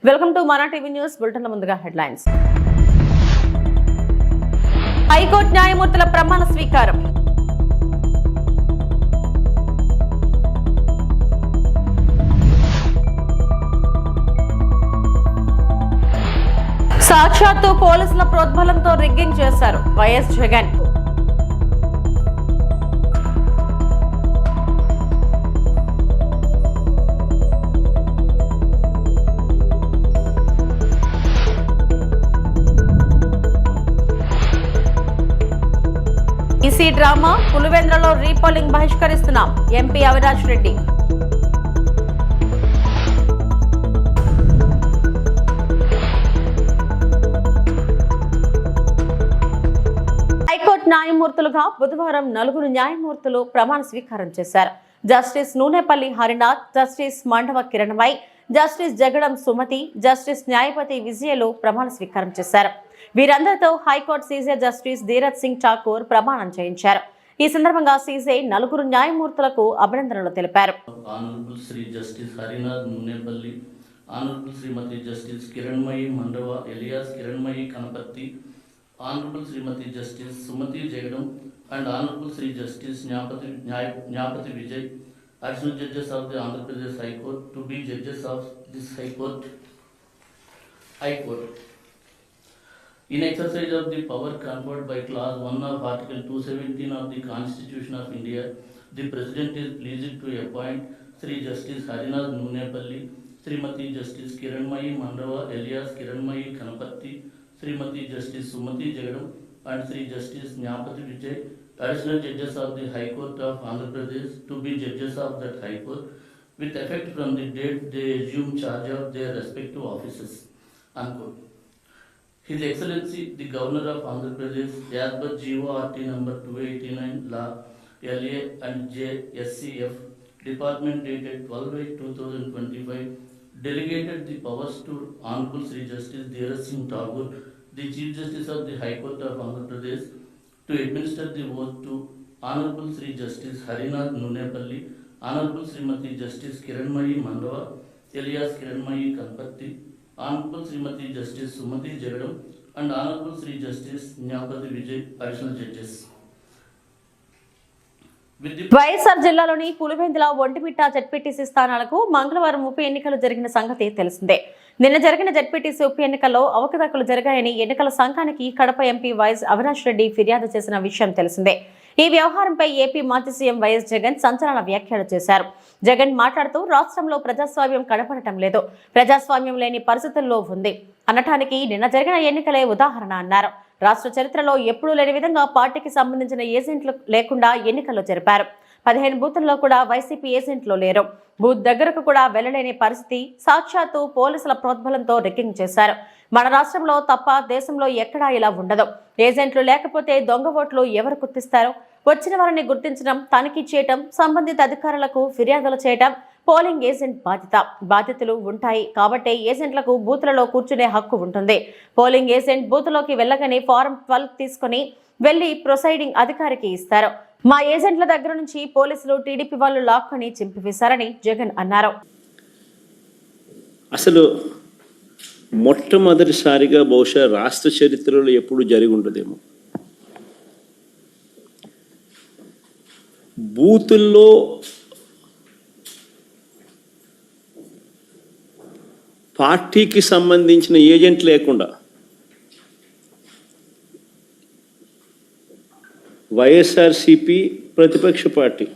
Welcome to Mana TV news bulletin. ముందుగా headlines. High court న్యాయమూర్తుల ప్రమాణ స్వీకారం. సాక్షాత్తు పోలీసుల ప్రోద్బలంతో రిగ్గింగ్ చేశారు వైఎస్ జగన్. ఈసీ డ్రామా, పులివెందులలో రీపోలింగ్ బహిష్కరిస్తున్నాం ఎంపీ అవినాష్ రెడ్డి. హైకోర్టు న్యాయమూర్తులుగా బుధవారం 4 న్యాయమూర్తులు ప్రమాణ స్వీకారం చేశారు. Justice Nunepalli Harinath, justice Mandava Kiranmayi, justice Jagadam Sumathi, justice Nyapathi విజయలు ప్రమాణ స్వీకారం చేశారు. వీరందరితో high court CJ justice Dheeraj Singh Thakur ప్రమాణం చేయించారు. ఈ సందర్భంగా సీజే 4 న్యాయమూర్తులకు అభినందనలు తెలిపారు. Honourable Shri justice Harinath Nunepalli, honourable Shrimati justice Kiranmayi Mandava alias Kiranmayi Kanaparthi, honourable Shrimati justice Sumathi Jagadam and honourable Shri justice Nyapathi Vijay, additional judges of the Andhra Pradesh high court to be judges of this high court. In exercise of the power conferred by Clause 1 of Article 217 of the Constitution of India, the President is pleased to appoint Sri Justice Harinath Nunepalli, Srimati Justice Kiranmayi Mandava Elias Kiranmayi Kanapatti, Srimati Justice Sumati Jagadam and Sri Justice Nyapati Vijay, additional judges of the High Court of Andhra Pradesh, to be judges of that High Court with effect from the date they assume charge of their respective offices. Unquote. His Excellency the Governor of Andhra Pradesh, as per GORT number 289 Law LA and J SCF Department dated 12/8/2025, delegated the powers to Honorable Sri Justice Dheeraj Singh Thakur, the Chief Justice of the High Court of Andhra Pradesh, to administer the oath to Honorable Sri Justice Harinath Nunepalli, Honorable Srimati Justice Kiranmayi Mandava Elias Kiranmayi Kanpatti, Honorable Srimati Justice Sumati Jagadam and Honorable Sri Justice Nyapati Vijay, additional judges. YSR జిల్లాలోని Pulivendula Vontimitta ZPTC స్థానాలకు మంగళవారం ఉప ఎన్నికలు జరిగిన సంగతి తెలిసిందే. నిన్న జరిగిన జెడ్పీటీసీ ఉప ఎన్నికల్లో అవకతవకలు జరిగాయని ఎన్నికల సంఘానికి కడప ఎంపీ వైఎస్ అవినాష్ రెడ్డి ఫిర్యాదు చేసిన విషయం తెలిసిందే. ఈ వ్యవహారంపై ఏపీ మాజీ సీఎం వైఎస్ జగన్ సంచలన వ్యాఖ్యలు చేశారు. జగన్ మాట్లాడుతూ రాష్ట్రంలో ప్రజాస్వామ్యం కనపడటం లేదు, ప్రజాస్వామ్యం లేని పరిస్థితుల్లో ఉంది అనటానికి నిన్న జరిగిన ఎన్నికలే ఉదాహరణ అన్నారు. రాష్ట్ర చరిత్రలో ఎప్పుడూ లేని విధంగా పార్టీకి సంబంధించిన ఏజెంట్లు లేకుండా ఎన్నికలు జరిపారు. 15 బూతుల్లో కూడా వైసీపీ ఏజెంట్లు లేరు. బూత్ దగ్గరకు కూడా వెళ్లలేని పరిస్థితి. సాక్షాత్తు పోలీసుల ప్రోద్బలంతో రిగ్గింగ్ చేశారు. మన రాష్ట్రంలో తప్ప దేశంలో ఎక్కడా ఇలా ఉండదు. ఏజెంట్లు లేకపోతే దొంగ ఓట్లు ఎవరు గుర్తిస్తారు? వచ్చిన వారిని గుర్తించడం, తనిఖీ చేయటం, సంబంధిత అధికారులకు ఫిర్యాదులు చేయటం పోలింగ్ ఏజెంట్ బాధ్యత. బాధ్యతలు ఉంటాయి కాబట్టి ఏజెంట్లకు బూతులలో కూర్చునే హక్కు ఉంటుంది. పోలింగ్ ఏజెంట్ బూత్లోకి వెళ్ళగానే ఫారం 12 తీసుకుని వెళ్లి ప్రొసైడింగ్ అధికారికి ఇస్తారు. మా ఏజెంట్ల దగ్గర నుంచి పోలీసులు టీడీపీ వాళ్ళు లాక్కొని చింపివేశారని జగన్ అన్నారు. అసలు మొట్టమొదటిసారిగా బహుశా రాష్ట్ర చరిత్రలో ఎప్పుడు జరిగి ఉండదేమో, బూతుల్లో పార్టీకి సంబంధించిన ఏజెంట్ లేకుండా వైఎస్ఆర్సిపి ప్రతిపక్ష పార్టీ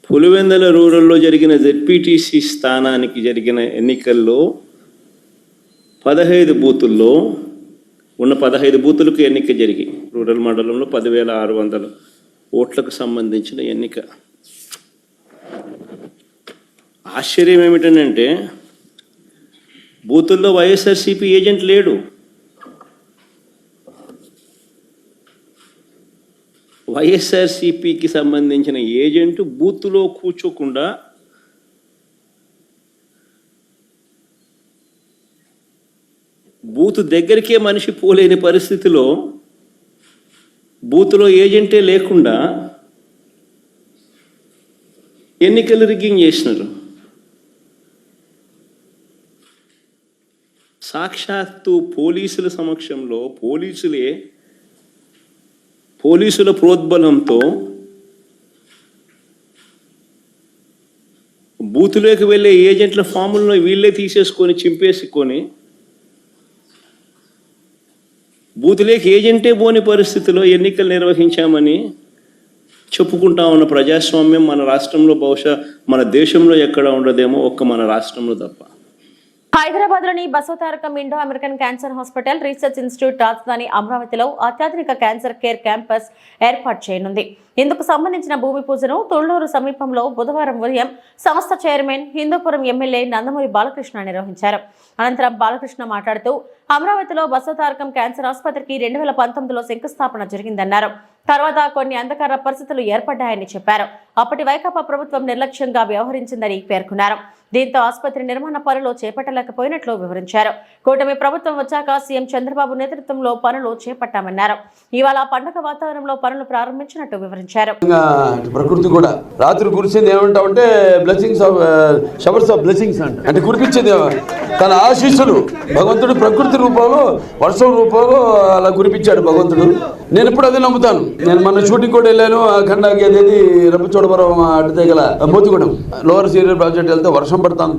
పులివెందుల రూరల్లో జరిగిన జెడ్పీటీసీ స్థానానికి జరిగిన ఎన్నికల్లో 15 బూతుల్లో ఉన్న 15 బూతులకు ఎన్నిక జరిగి రూరల్ మండలంలో 10,600 ఓట్లకు సంబంధించిన ఎన్నిక. ఆశ్చర్యం ఏమిటంటే బూతుల్లో వైఎస్ఆర్సీపీ ఏజెంట్ లేడు. వైఎస్ఆర్సీపీకి సంబంధించిన ఏజెంట్ బూత్లో కూర్చోకుండా బూత్ దగ్గరికే మనిషి పోలేని పరిస్థితిలో బూత్లో ఏజెంటే లేకుండా ఎన్నికలు రిగ్గింగ్ చేసినారు. సాక్షాత్తు పోలీసుల సమక్షంలో పోలీసుల ప్రోద్బలంతో బూతులోకి వెళ్ళే ఏజెంట్ల ఫాములను వీళ్ళే తీసేసుకొని చింపేసుకొని బూతులోకి ఏజెంటే పోని పరిస్థితిలో ఎన్నికలు నిర్వహించామని చెప్పుకుంటా ఉన్న ప్రజాస్వామ్యం మన రాష్ట్రంలో, బహుశా మన దేశంలో ఎక్కడ ఉండదేమో, ఒక్క మన రాష్ట్రంలో తప్ప. హైదరాబాద్ లోని Basavatarakam Indo American cancer hospital research institute రాజధాని అమరావతిలో అత్యాధునిక క్యాన్సర్ కేర్ క్యాంపస్ ఏర్పాటు చేయనుంది. ఇందుకు సంబంధించిన భూమి పూజను తొళ్లూరు సమీపంలో బుధవారం ఉదయం సంస్థ చైర్మన్, హిందూపురం ఎమ్మెల్యే నందమూరి బాలకృష్ణ నిర్వహించారు. అనంతరం బాలకృష్ణ మాట్లాడుతూ అమరావతిలో బసవతారకం క్యాన్సర్ ఆసుపత్రికి 2019లో శంకుస్థాపన జరిగిందన్నారు. తర్వాత కొన్ని అంధకార పరిస్థితులు ఏర్పడ్డాయని చెప్పారు. అప్పటి వైకాపా ప్రభుత్వం నిర్లక్ష్యంగా వ్యవహరించిందని పేర్కొన్నారు. దీంతో ఆసుపత్రి నిర్మాణ పనులు చేపట్టలేకపోయినట్లు వివరించారు. కూటమి ప్రభుత్వం వచ్చాక సీఎం చంద్రబాబు నేతృత్వంలో పనులు చేపట్టామన్నారు. ఇవాళ పండగ వాతావరణంలో పనులు ప్రారంభించినట్టు వివరించారు. ప్రకృతి కూడా రాత్రి కురిసింది ఏమంటామంటే blessings of showers of blessings అంటే కురిపించేది తన ఆశీస్సులు భగవంతుడు ప్రకృతి రూపంలో, వర్షం రూపంలో అలా కురిపించాడు భగవంతుడు. నేను ఇప్పుడు అదే నమ్ముతాను. నేను మన షూటింగ్ కూడా వెళ్ళాను. ఖండాకి అనేది Rampachodavaram Addateegala Motigudem lower serial project వెళ్తే వర్షం పడతాను,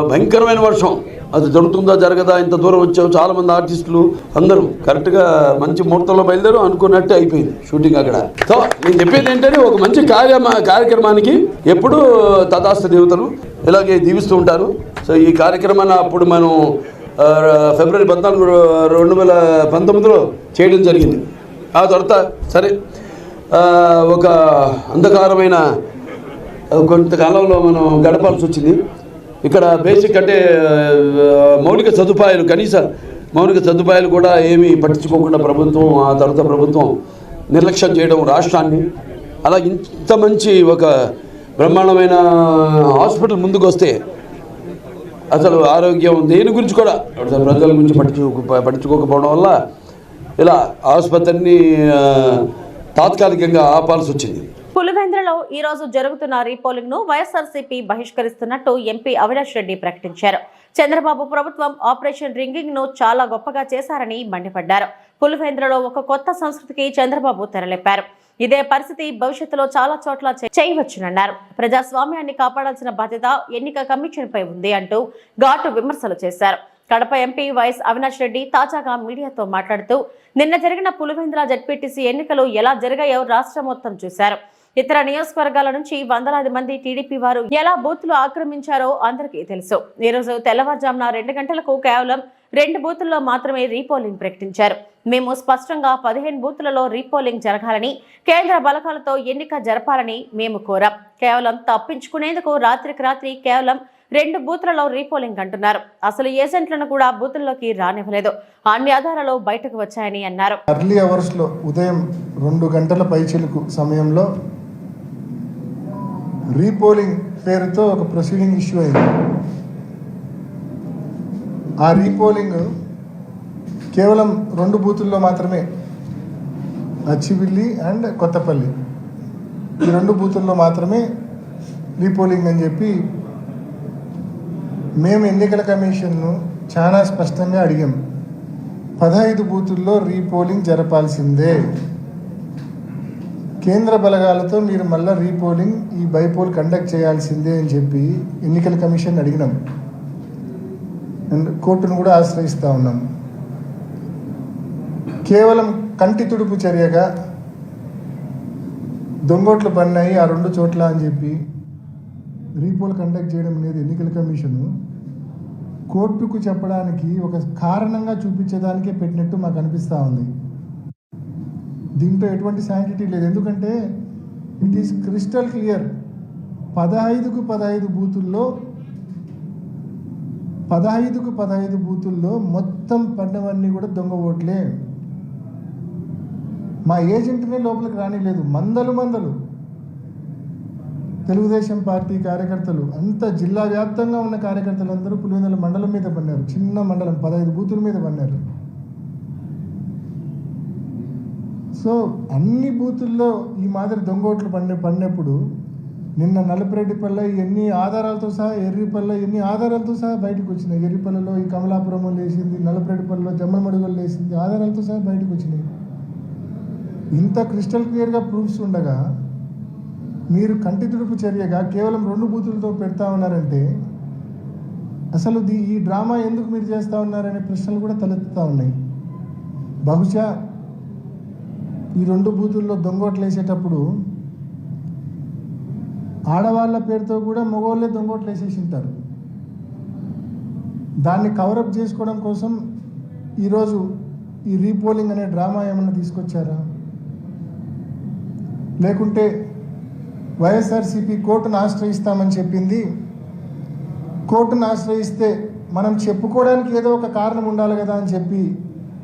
భయంకరమైన వర్షం. అది జరుగుతుందా జరగదా, ఇంత దూరం వచ్చావు, చాలా మంది ఆర్టిస్టులు అందరూ కరెక్ట్గా మంచి ముహూర్తంలో బయలుదేరు అనుకున్నట్టే అయిపోయింది షూటింగ్ అక్కడ. సో నేను చెప్పేది ఏంటంటే ఒక మంచి కార్యక్రమానికి ఎప్పుడు తథాస్తు దేవతలు ఇలాగే దీవిస్తూ ఉంటారు. సో ఈ కార్యక్రమాన్ని అప్పుడు మనం ఫిబ్రవరి 14, 2019లో చేయడం జరిగింది. ఆ తర్వాత సరే ఒక అంధకారమైన కొంతకాలంలో మనం గడపాల్సి వచ్చింది. ఇక్కడ బేసిక్ అంటే మౌలిక సదుపాయాలు, కనీస మౌలిక సదుపాయాలు కూడా ఏమీ పట్టించుకోకుండా ప్రభుత్వం, ఆ తర్వాత ప్రభుత్వం నిర్లక్ష్యం చేయడం రాష్ట్రాన్ని. అలా ఇంత మంచి ఒక బ్రహ్మాండమైన హాస్పిటల్ ముందుకు వస్తే అసలు ఆరోగ్యం దేని గురించి కూడా ప్రజల గురించి పట్టించుకోకపోవడం వల్ల ఇలా ఆసుపత్రిని తాత్కాలికంగా ఆపాల్సి వచ్చింది. పులివెందులలో ఈ రోజు జరుగుతున్న రీపోలింగ్ ను వైఎస్ఆర్సీపీ బహిష్కరిస్తున్నట్టు ఎంపీ అవినాష్ రెడ్డి ప్రకటించారు. చంద్రబాబు ప్రభుత్వం ఆపరేషన్ రింగింగ్ ను చాలా గొప్పగా చేశారని మండిపడ్డారు. పులివెందులలో ఒక కొత్త సంస్కృతికి చంద్రబాబు తెరలేపారు. ఇదే పరిస్థితి భవిష్యత్తులో చాలా చోట్ల చేయవచ్చునన్నారు. ప్రజాస్వామ్యాన్ని కాపాడాల్సిన బాధ్యత ఎన్నిక కమిషన్ పై ఉంది అంటూ ఘాటు విమర్శలు చేశారు. కడప ఎంపీ వైఎస్ అవినాష్ రెడ్డి తాజాగా మీడియాతో మాట్లాడుతూ నిన్న జరిగిన పులివెందుల జెడ్పీటీసీ ఎన్నికలు ఎలా జరిగాయో రాష్ట్రం మొత్తం చూశారు. ఇతర నియోజకవర్గాల నుంచి వందలాది మంది టీడీపీ వారు ఎలా బూతులు ఆక్రమించారో అందరికీ తెలుసు. ఈ రోజు తెల్లవారుజామున 2 గంటలకు కేవలం 2 బూతుల్లో మాత్రమే రీపోలింగ్ ప్రకటించారు. మేము స్పష్టంగా 15 బూతులలో రీపోలింగ్ జరగాలని, కేంద్ర బలగాలతో ఎన్నిక జరపాలని మేము కోరాం. కేవలం తప్పించుకునేందుకు రాత్రికి రాత్రి కేవలం 2 బూత్లలో రీపోలింగ్ అంటున్నారు. అసలు ఏజెంట్లను కూడా బూతుల్లోకి రానివ్వలేదు. అన్ని ఆధారాలు బయటకు వచ్చాయని అన్నారు. ఎర్లీ అవర్స్ లో ఉదయం 2 గంటల పైచిలుకు సమయంలో రీపోలింగ్ పేరుతో ఒక ప్రొసీడింగ్ ఇష్యూ అయింది. ఆ రీపోలింగ్ కేవలం 2 బూతుల్లో మాత్రమే, అచ్చివిల్లి అండ్ కొత్తపల్లి, ఈ 2 బూతుల్లో మాత్రమే రీపోలింగ్ అని చెప్పి మేము ఎన్నికల కమిషన్ను చాలా స్పష్టంగా అడిగాం. 15 బూతుల్లో రీపోలింగ్ జరపాల్సిందే, కేంద్ర బలగాలతో మీరు మళ్ళీ రీపోలింగ్, ఈ బైపోల్ కండక్ట్ చేయాల్సిందే అని చెప్పి ఎన్నికల కమిషన్ అడిగినాం. అండ్ కోర్టును కూడా ఆశ్రయిస్తూ ఉన్నాం. కేవలం కంటి తుడుపు చర్యగా దొంగోట్లు పడినాయి ఆ 2 చోట్ల అని చెప్పి రీపోల్ కండక్ట్ చేయడం అనేది ఎన్నికల కమిషను కోర్టుకు చెప్పడానికి ఒక కారణంగా చూపించడానికే పెట్టినట్టు మాకు అనిపిస్తూ ఉంది. దీంట్లో ఎటువంటి శాంటిటీ లేదు. ఎందుకంటే ఇట్ ఈస్ క్రిస్టల్ క్లియర్. 15కు 15 బూతుల్లో 15 బూతుల్లో మొత్తం పడినవన్నీ కూడా దొంగ ఓట్లే. మా ఏజెంట్నే లోపలికి రానిలేదు. మందలు తెలుగుదేశం పార్టీ కార్యకర్తలు, అంత జిల్లా వ్యాప్తంగా ఉన్న కార్యకర్తలందరూ పులివెందుల మండలం మీద పన్నారు. చిన్న మండలం 15 బూతుల మీద పన్నారు. సో అన్ని బూతుల్లో ఈ మాదిరి దొంగోట్లు పడినప్పుడు నిన్న నలుపురెడ్డిపల్లె ఎన్ని ఆధారాలతో సహా, ఎర్రిపల్లె ఎన్ని ఆధారాలతో సహా బయటకు వచ్చినాయి. ఎర్రిపల్లెలో ఈ కమలాపురంలో లేచింది, నలుపురెడ్డిపల్లెలో జమ్మలమడుగులో లేచింది, ఆధారాలతో సహా బయటకు వచ్చినాయి. ఇంత క్రిస్టల్ క్లియర్గా ప్రూఫ్స్ ఉండగా మీరు కంటి తుడుపు చర్యగా కేవలం 2 బూతులతో పెడతా ఉన్నారంటే అసలు ఈ డ్రామా ఎందుకు మీరు చేస్తూ ఉన్నారనే ప్రశ్నలు కూడా తలెత్తుతూ ఉన్నాయి. బహుశా ఈ 2 బూతుల్లో దొంగోట్లు వేసేటప్పుడు ఆడవాళ్ళ పేరుతో కూడా మగవాళ్ళే దొంగోట్లు వేసేసి ఉంటారు. దాన్ని కవరప్ చేసుకోవడం కోసం ఈరోజు ఈ రీపోలింగ్ అనే డ్రామా ఏమన్నా తీసుకొచ్చారా? లేకుంటే వైఎస్ఆర్సీపీ కోర్టును ఆశ్రయిస్తామని చెప్పింది, కోర్టును ఆశ్రయిస్తే మనం చెప్పుకోవడానికి ఏదో ఒక కారణం ఉండాలి కదా అని చెప్పి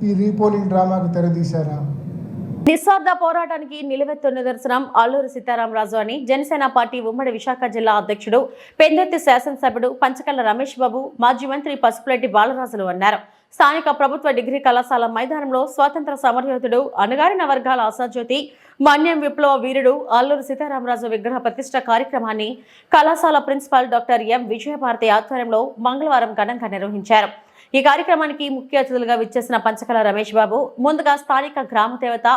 ఈ రీపోలింగ్ డ్రామాకు తెరదీశారా? నిస్వార్థ పోరాటానికి నిలువెత్తు నిదర్శనం అల్లూరి సీతారామరాజు అని జనసేన పార్టీ ఉమ్మడి విశాఖ జిల్లా అధ్యక్షుడు, పెందుర్తి శాసనసభ్యుడు పంచకల్ల రమేష్ బాబు, మాజీ మంత్రి పసుపులెడ్డి బాలరాజులు అన్నారు. స్థానిక ప్రభుత్వ డిగ్రీ కళాశాల మైదానంలో స్వాతంత్ర సమరయోధుడు, అణగారిన వర్గాల ఆశాజ్యోతి, మన్యం విప్లవ వీరుడు అల్లూరి సీతారామరాజు విగ్రహ ప్రతిష్ఠ కార్యక్రమాన్ని కళాశాల ప్రిన్సిపాల్ డాక్టర్ ఎం విజయభారతి ఆధ్వర్యంలో మంగళవారం ఘనంగా నిర్వహించారు. ఈ కార్యక్రమానికి ముఖ్య అతిథులుగా విచ్చేసిన పంచకల రమేష్ బాబు ముందుగా స్థానిక గ్రామ దేవత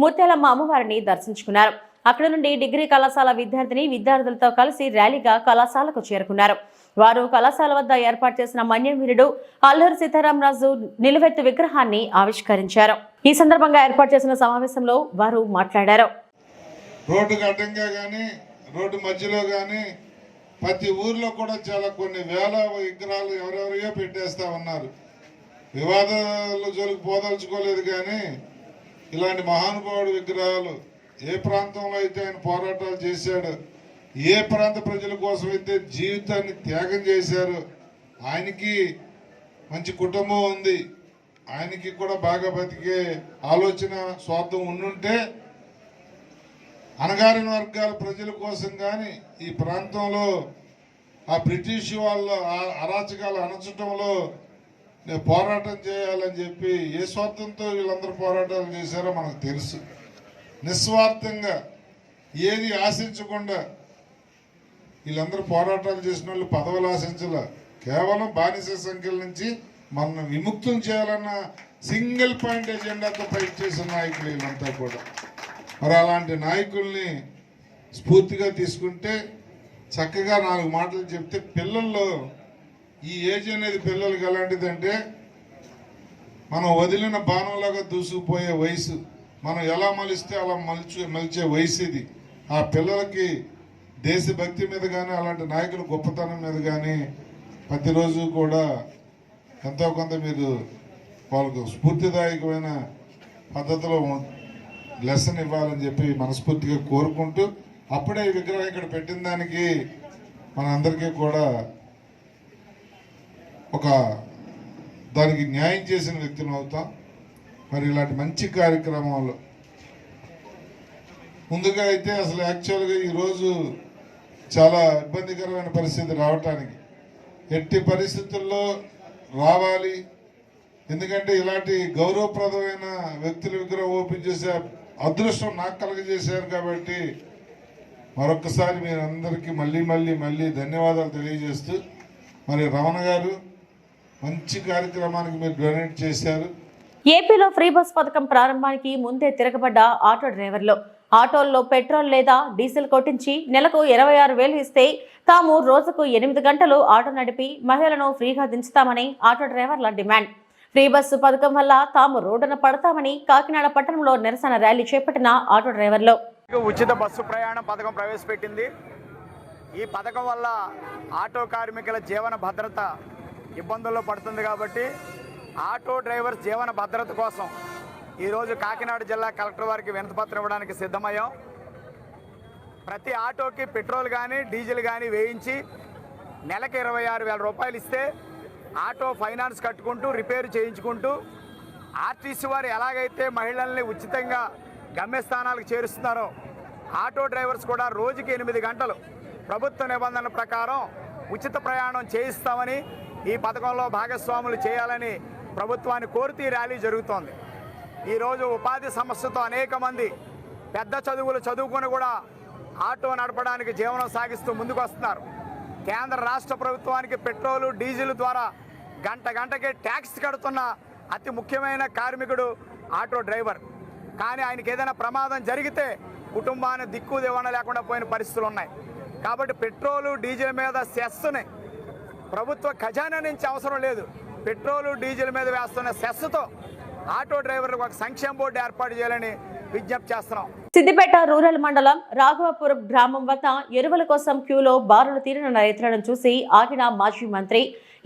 ముత్యాలమ్మ అమ్మవారిని దర్శించుకున్నారు. అక్కడ నుండి డిగ్రీ కళాశాల విద్యార్థులతో కలిసి ర్యాలీగా కళాశాలకు చేరుకున్నారు. వారు కళాశాల వద్ద ఏర్పాటు చేసిన మన్యం వీరుడు అల్లూరి సీతారామరాజు నిలువెత్తు విగ్రహాన్ని ఆవిష్కరించారు. ఈ సందర్భంగా ఏర్పాటు చేసిన సమావేశంలో వారు మాట్లాడారు. రోడ్డుకు అడ్డంగా కానీ రోడ్డు మధ్యలో కానీ ప్రతి ఊర్లో కూడా చాలా కొన్ని వేల విగ్రహాలు ఎవరెవరియో పెట్టేస్తా ఉన్నారు. వివాదాలు జోలికి పోదలుచుకోలేదు, కానీ ఇలాంటి మహానుభావుడు విగ్రహాలు ఏ ప్రాంతంలో అయితే ఆయన పోరాటాలు చేశాడు, ఏ ప్రాంత ప్రజల కోసం అయితే జీవితాన్ని త్యాగం చేశారు, ఆయనకి మంచి కుటుంబం ఉంది, ఆయనకి కూడా బాగా బతికే ఆలోచన స్వార్థం ఉండుంటే అణగారిన వర్గాల ప్రజల కోసం కానీ ఈ ప్రాంతంలో ఆ బ్రిటిష్ వాళ్ళ అరాచకాలు అణచటంలో పోరాటం చేయాలని చెప్పి ఏ స్వార్థంతో వీళ్ళందరూ పోరాటాలు చేశారో మనకు తెలుసు. నిస్వార్థంగా ఏది ఆశించకుండా వీళ్ళందరూ పోరాటాలు చేసిన వాళ్ళు పదవులు ఆశించాల, కేవలం బానిస సంఖ్యల నుంచి మనం విముక్తం చేయాలన్న సింగిల్ పాయింట్ ఎజెండాతో ఫైట్ చేసిన నాయకులు వీళ్ళంతా కూడా. మరి అలాంటి నాయకుల్ని స్ఫూర్తిగా తీసుకుంటే చక్కగా 4 మాటలు చెప్తే పిల్లల్లో ఈ ఏజ్ అనేది పిల్లలకి ఎలాంటిదంటే మనం వదిలిన బాణంలాగా దూసుకుపోయే వయసు, మనం ఎలా మలిస్తే అలా మలిచే వయసు ఇది. ఆ పిల్లలకి దేశభక్తి మీద కానీ అలాంటి నాయకుల గొప్పతనం మీద కానీ ప్రతిరోజు కూడా ఎంతో కొంత మీరు వాళ్ళకు స్ఫూర్తిదాయకమైన పద్ధతిలో లెసన్ ఇవ్వాలని చెప్పి మనస్ఫూర్తిగా కోరుకుంటూ, అప్పుడే ఈ విగ్రహం ఇక్కడ పెట్టిన దానికి మనందరికీ కూడా ఒక దానికి న్యాయం చేసిన వ్యక్తులు అవుతాం. మరి ఇలాంటి మంచి కార్యక్రమాలు ముందుగా అయితే అసలు యాక్చువల్గా ఈరోజు చాలా ఇబ్బందికరమైన పరిస్థితి రావటానికి, ఎట్టి పరిస్థితుల్లో రావాలి, ఎందుకంటే ఇలాంటి గౌరవప్రదమైన వ్యక్తుల విగ్రహం ఓపెన్ చేసే అదృష్టం నాకు కలగజేశారు. కాబట్టి మరొకసారి మీరందరికీ మళ్ళీ ధన్యవాదాలు తెలియజేస్తూ, మరి రమణ గారు మంచి కార్యక్రమానికి మీరు డొనేట్ చేశారు. ఏపీలో ఫ్రీ బస్ పథకం ప్రారంభానికి ముందే తిరగబడ్డ ఆటో డ్రైవర్లు ఆటోల్లో పెట్రోల్ లేదా డీజిల్ కొట్టించి నెలకు 26,000 ఇస్తే తాము రోజుకు 8 గంటలు ఆటో నడిపి మహిళలను ఫ్రీగా దించుతామని ఆటో డ్రైవర్ల డిమాండ్. ఫ్రీ బస్సు పథకం వల్ల తాము రోడ్డున పడతామని కాకినాడ పట్టణంలో నిరసన ర్యాలీ చేపట్టిన ఆటో డ్రైవర్లు. ఉచిత బస్సు ప్రయాణం పథకం ప్రవేశపెట్టింది. ఈ పథకం వల్ల ఆటో కార్మికుల జీవన భద్రత ఇబ్బందుల్లో పడుతుంది. కాబట్టి ఆటో డ్రైవర్స్ జీవన భద్రత కోసం ఈరోజు కాకినాడ జిల్లా కలెక్టర్ వారికి వినతిపత్రం ఇవ్వడానికి సిద్ధమయ్యాం. ప్రతి ఆటోకి పెట్రోల్ కానీ డీజిల్ కానీ వేయించి నెలకు 26,000 రూపాయలు ఇస్తే ఆటో ఫైనాన్స్ కట్టుకుంటూ రిపేర్ చేయించుకుంటూ ఆర్టీసీ వారు ఎలాగైతే మహిళల్ని ఉచితంగా గమ్యస్థానాలకు చేరుస్తున్నారో ఆటో డ్రైవర్స్ కూడా రోజుకి 8 గంటలు ప్రభుత్వ నిబంధనల ప్రకారం ఉచిత ప్రయాణం చేయిస్తామని, ఈ పథకంలో భాగస్వాములు చేయాలని ప్రభుత్వాన్ని కోరుతూ ఈ ర్యాలీ జరుగుతోంది. ఈరోజు ఉపాధి సమస్యతో అనేక మంది పెద్ద చదువులు చదువుకొని కూడా ఆటో నడపడానికి జీవనం సాగిస్తూ ముందుకు వస్తున్నారు. కేంద్ర రాష్ట్ర ప్రభుత్వానికి పెట్రోలు డీజిల్ ద్వారా గంటకి ట్యాక్స్ కడుతున్న అతి ముఖ్యమైన కార్మికుడు ఆటో డ్రైవర్. కానీ ఆయనకి ఏదైనా ప్రమాదం జరిగితే కుటుంబాన్ని దిక్కు దివాణా లేకుండా పోయిన పరిస్థితులు ఉన్నాయి. కాబట్టి పెట్రోలు డీజిల్ మీద సెస్ని ప్రభుత్వ ఖజానా నుంచి అవసరం లేదు. పెట్రోలు డీజిల్ మీద వేస్తున్న సెస్తో ఆటో డ్రైవర్లకు ఒక సంక్షేమ బోర్డు ఏర్పాటు చేయాలని విజ్ఞప్తి చేస్తున్నాం. సిద్దిపేట రూరల్ మండలం రాఘవపురం గ్రామం వద్ద ఎరువుల కోసం క్యూలో బారులు తీరిన రైతులను చూసి ఆగిన మాజీ మంత్రి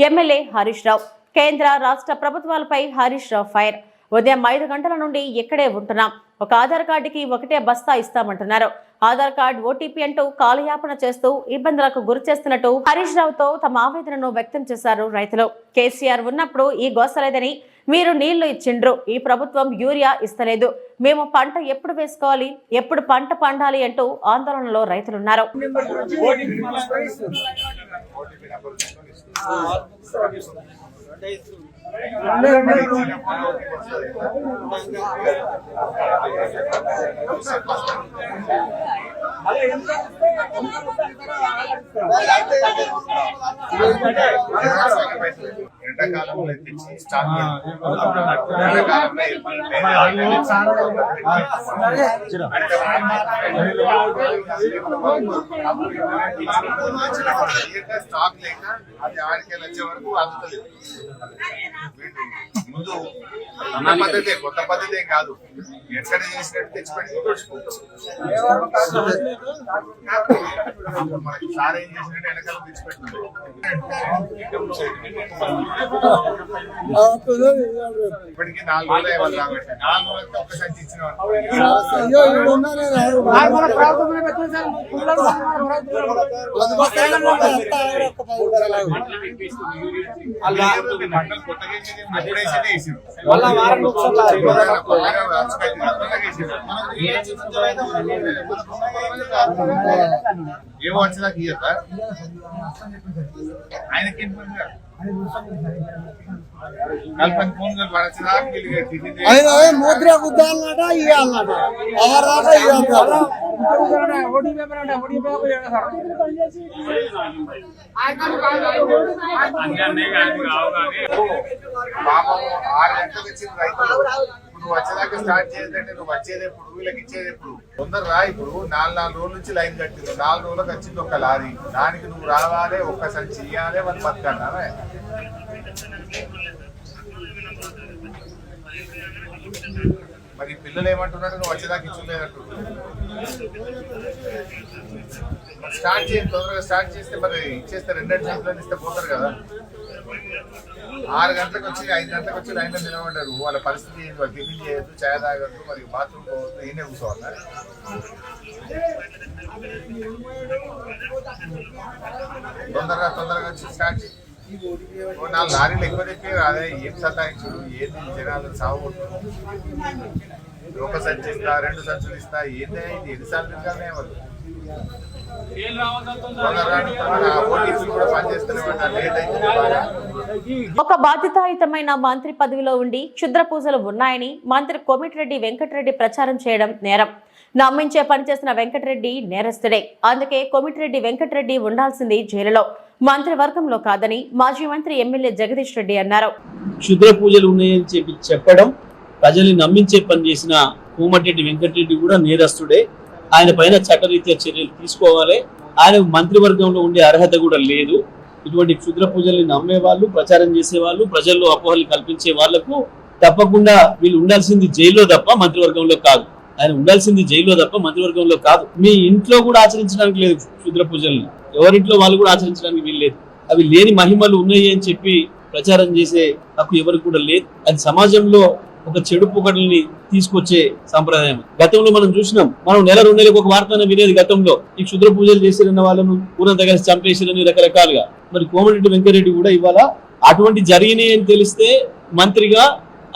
ఎమ్మెల్యే హరీష్ రావు. కేంద్ర రాష్ట్ర ప్రభుత్వాలపై హరీష్ రావు ఫైర్. ఉదయం 5 గంటల నుండి ఇక్కడే ఉంటున్నాం. ఒక ఆధార్ కార్డుకి ఒకటే బస్తా ఇస్తామంటున్నారు. ఆధార్ కార్డు ఓటీపీ అంటూ కాలయాపన చేస్తూ ఇబ్బందులకు గురి చేస్తున్నట్టు హరీష్ రావుతో తమ ఆవేదనను వ్యక్తం చేశారు రైతులు. కేసీఆర్ ఉన్నప్పుడు ఈ గోసలేదని, మీరు నీళ్లు ఇచ్చిండ్రు, ఈ ప్రభుత్వం యూరియా ఇస్తలేదు, మేము పంట ఎప్పుడు వేసుకోవాలి, ఎప్పుడు పంట పండాలి అంటూ ఆందోళనలో రైతులున్నారు. ఎండాకాలంలో తెచ్చి స్టాక్ స్టాక్ లేక అది ఆడికెళ్ళి వచ్చే వరకు అందుతలేదు. ముందు ఉన్న పద్ధతే, కొత్త పద్ధతే కాదు, ఎక్కడ చేసినట్టు తెచ్చిపెట్టి మనకి సార్ ఏం చేసినట్టు వెనకాల తెచ్చిపెట్టింది. ఇప్పటికీ 4 రోజులు అయ్యాలి కాబట్టి 4 రోజులకి ఒక్క సంచి ఇచ్చిన ఏమో వచ్చేదాకా ఇయ్యత ఆయనకి కల్పన ఫోన్ ముద్ర గుద్దాలన్నట ఇవ్వాలన్నట ఎవరాట ఇవ్వాలి. పాపం 6 గంటలకు వచ్చిన రైతులు నువ్వు వచ్చేదాకా స్టార్ట్ చేసేదంటే నువ్వు వచ్చేది ఎప్పుడు, వీళ్ళకి ఇచ్చేది ఎప్పుడు? తొందరగా ఇప్పుడు 4 రోజుల నుంచి లైన్ కట్టింది. 4 రోజులకు వచ్చింది ఒక లారీ, దానికి నువ్వు రావాలి, ఒక్క సంచి ఇయ్యాలి, వాళ్ళు బతకన్నావే. మరి పిల్లలు ఏమంటున్నారు, నువ్వు వచ్చేదాకా ఇచ్చలేదంటు. స్టార్ట్ చేయండి, తొందరగా స్టార్ట్ చేస్తే మరి ఇచ్చేస్తే 2 సంచులు ఇస్తే పోతారు కదా. 6 గంటలకు వచ్చి 5 గంటలకు వచ్చి లైన్లో నిలబడ్డారు. వాళ్ళ పరిస్థితి ఏంటి? వాళ్ళు టిఫిన్ చేయొద్దు, ఛాయ్ తాగద్దు, మరి బాత్రూమ్ పోవద్దు, ఈయనే కూర్చోవాలా? తొందరగా వచ్చి స్టార్ట్ చేయి. 4 లారీలు ఎక్కువ తెప్పి అదే ఏం సతాయించుడు, ఏంది జనాలు సాగుకుంటారు. ఒక సంచి ఇస్తా, 2 సంచులు ఇస్తా, ఏందే ఇది ఎన్నిసార్లు తింటానే వాళ్ళు. ఒక బాధ్యతాయుతమైన మంత్రి పదవిలో ఉండి క్షుద్ర పూజలు ఉన్నాయని మంత్రి కోమటిరెడ్డి వెంకటరెడ్డి ప్రచారం చేయడం నేరం. నమ్మించే పనిచేసిన వెంకటరెడ్డి నేరస్తుడే. అందుకే కోమటిరెడ్డి వెంకటరెడ్డి ఉండాల్సింది జైలులో, మంత్రివర్గంలో కాదని మాజీ మంత్రి ఎమ్మెల్యే జగదీష్ రెడ్డి అన్నారు. క్షుద్ర పూజలు ఉన్నాయని చెప్పడం, ప్రజల్ని నమ్మించే పని చేసిన కోమటిరెడ్డి వెంకటరెడ్డి కూడా నేరస్తుడే. ఆయన పైన చట్టరీత్యా చర్యలు తీసుకోవాలి. ఆయన మంత్రివర్గంలో ఉండే అర్హత కూడా లేదు. ఇటువంటి క్షుద్ర పూజల్ని నమ్మే వాళ్ళు, ప్రచారం చేసే వాళ్ళు, ప్రజల్లో అపోహలు కల్పించే వాళ్లకు తప్పకుండా వీళ్ళు ఉండాల్సింది జైల్లో తప్ప మంత్రివర్గంలో కాదు. ఆయన ఉండాల్సింది జైల్లో తప్ప మంత్రివర్గంలో కాదు. మీ ఇంట్లో కూడా ఆచరించడానికి లేదు క్షుద్ర పూజల్ని, ఎవరింట్లో వాళ్ళు కూడా ఆచరించడానికి వీలు లేదు. అవి లేని మహిమలు ఉన్నాయి అని చెప్పి ప్రచారం చేసే హక్కు ఎవరికి కూడా లేదు. అది సమాజంలో ఒక చెడు పొగడల్ని తీసుకొచ్చే సంప్రదాయం. గతంలో మనం చూసినాం, మనం నెల 2 నెలలకు ఒక వార్తను వినేది. గతంలో ఈ క్షుద్ర పూజలు చేసిన వాళ్ళను ఊరంతా కలిసి చంపేసిరని రకరకాలుగా. మరి కోమటిరెడ్డి వెంకటరెడ్డి కూడా ఇవాళ అటువంటి జరిగినాయి అని తెలిస్తే మంత్రిగా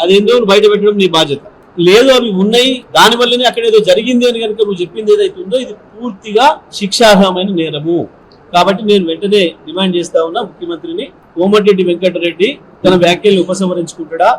అదేందో బయట పెట్టడం నీ బాధ్యత. లేదు అవి ఉన్నాయి, దాని వల్లనే అక్కడ ఏదో జరిగింది అని కనుక నువ్వు చెప్పింది ఏదైతే ఉందో ఇది పూర్తిగా శిక్షార్హమైన నేరము. కాబట్టి నేను వెంటనే డిమాండ్ చేస్తా ఉన్నా ముఖ్యమంత్రిని, కోమటిరెడ్డి వెంకటరెడ్డి తన వ్యాఖ్యల్ని ఉపసంహరించుకుంటాడా,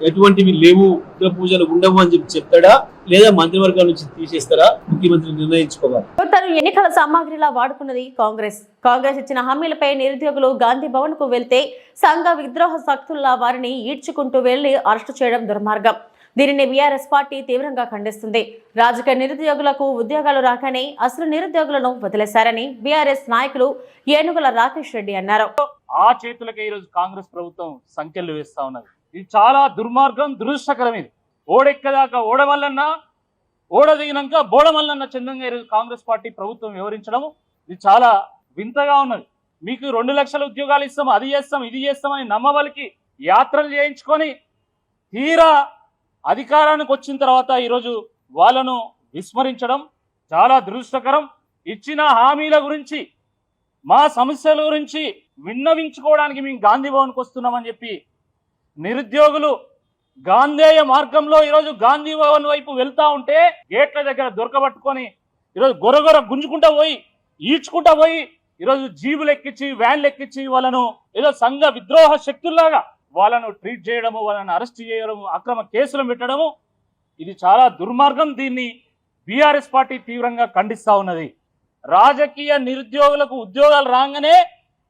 ఎటువంటివి లేవు, ఉగ్ర పూజలు ఉండవు అని చెప్పి చెప్తాడా, లేదా మంత్రివర్గం నుంచి తీసేస్తారా ముఖ్యమంత్రి నిర్ణయించుకోవాలి. తను ఎన్నికల సామాగ్రిలా వాడుకున్నది కాంగ్రెస్ ఇచ్చిన హామీలపై నిరుద్యోగులు గాంధీ భవన్ కు వెళ్తే సంఘ విద్రోహ శక్తుల్లా వారిని ఈడ్చుకుంటూ వెళ్లి అరెస్టు చేయడం దుర్మార్గం. దీనిని బీఆర్ఎస్ పార్టీ తీవ్రంగా ఖండిస్తుంది. రాజకీయ నిరుద్యోగులకు ఉద్యోగాలు రాకనే అసలు నిరుద్యోగులను వదిలేశారని బీఆర్ఎస్ నాయకులు ఏనుగుల రాకేష్ రెడ్డి అన్నారు. ఆ చేతులకే ఈరోజు కాంగ్రెస్ ప్రభుత్వం సంఖ్యలు వేస్తా ఉన్నది. ఇది చాలా దుర్మార్గం, దురదృష్టకరం. ఇది ఓడెక్కదాకా ఓడవల్లన్నా, ఓడదిగినాక బోడమల్లన్న చందంగా ఈరోజు కాంగ్రెస్ పార్టీ ప్రభుత్వం వివరించడం ఇది చాలా వింతగా ఉన్నది. మీకు 2 లక్షల ఉద్యోగాలు ఇస్తాం, అది చేస్తాం, ఇది చేస్తామని నమ్మవలికి యాత్రలు చేయించుకొని తీరా అధికారానికి వచ్చిన తర్వాత ఈరోజు వాళ్ళను విస్మరించడం చాలా దురదృష్టకరం. ఇచ్చిన హామీల గురించి, మా సమస్యల గురించి విన్నవించుకోవడానికి మేము గాంధీ భవన్కి వస్తున్నామని చెప్పి నిరుద్యోగులు గాంధేయ మార్గంలో ఈరోజు గాంధీ భవన్ వైపు వెళ్తా ఉంటే గేట్ల దగ్గర దొరకబట్టుకొని ఈరోజు గొరగొర గుంజుకుంటా పోయి, ఈడ్చుకుంటా పోయి ఈరోజు జీబులు ఎక్కించి, వ్యాన్లు ఎక్కించి వాళ్ళను ఏదో సంఘ విద్రోహ శక్తుల్లాగా వాళ్ళను ట్రీట్ చేయడము, వాళ్ళని అరెస్ట్ చేయడము, అక్రమ కేసులు పెట్టడము ఇది చాలా దుర్మార్గం. దీన్ని బీఆర్ఎస్ పార్టీ తీవ్రంగా ఖండిస్తా ఉన్నది. రాజకీయ నిరుద్యోగులకు ఉద్యోగాలు రాగానే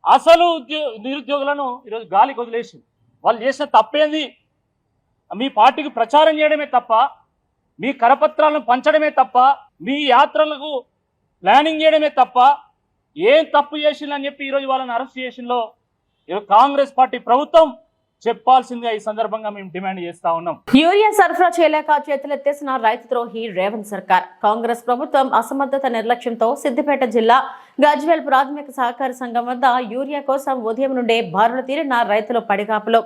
అసలు నిరుద్యోగులను ఈరోజు గాలికి వదిలేసి వాళ్ళు చేసిన తప్పేంది? మీ పార్టీకి ప్రచారం చేయడమే తప్ప, మీ కరపత్రాలను పంచడమే తప్ప, మీ యాత్రలకు ప్లానింగ్ చేయడమే తప్ప ఏం తప్పు చేసిందని చెప్పి ఈరోజు వాళ్ళని అరెస్ట్ చేసిందో కాంగ్రెస్ పార్టీ ప్రభుత్వం చెప్పాల్సిందిగా ఈ సందర్భంగా మేము డిమాండ్ చేస్తా ఉన్నాం. యూరియా సరఫరా చేయలేక చేతులెత్తేసిన రైతు ద్రోహి రేవంత్ సర్కార్. కాంగ్రెస్ ప్రభుత్వం అసమర్థత నిర్లక్ష్యంతో సిద్దిపేట జిల్లా గజ్వేల్ ప్రాథమిక సహకార సంఘం వద్ద యూరియా కోసం ఉదయం నుండే బారులు తీరిన రైతులు పడిగాపులో.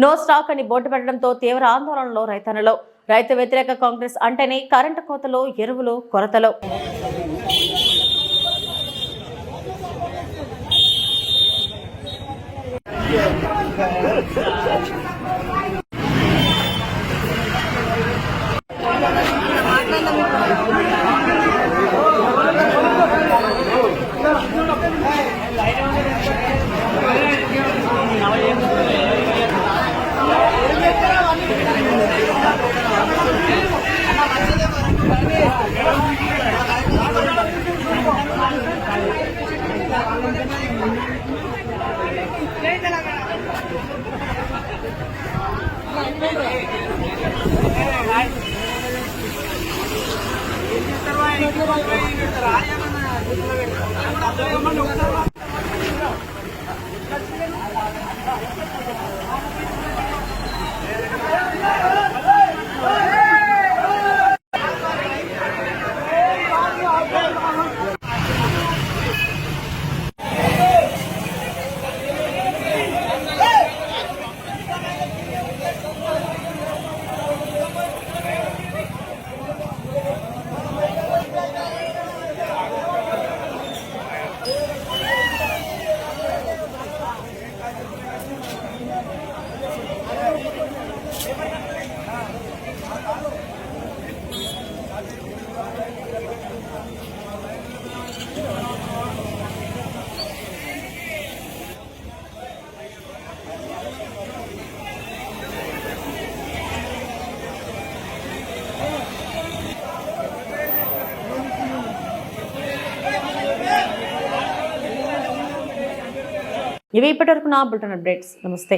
నో స్టాక్ అని బోర్డు పెట్టడంతో తీవ్ర ఆందోళనలో రైతన్నలు. రైతు వ్యతిరేక కాంగ్రెస్ అంటేనే కరెంటు కోతలు, ఎరువులు కొరతలు. ఇవి ఇప్పటివరకు నా బులెటిన్ అప్డేట్స్. నమస్తే.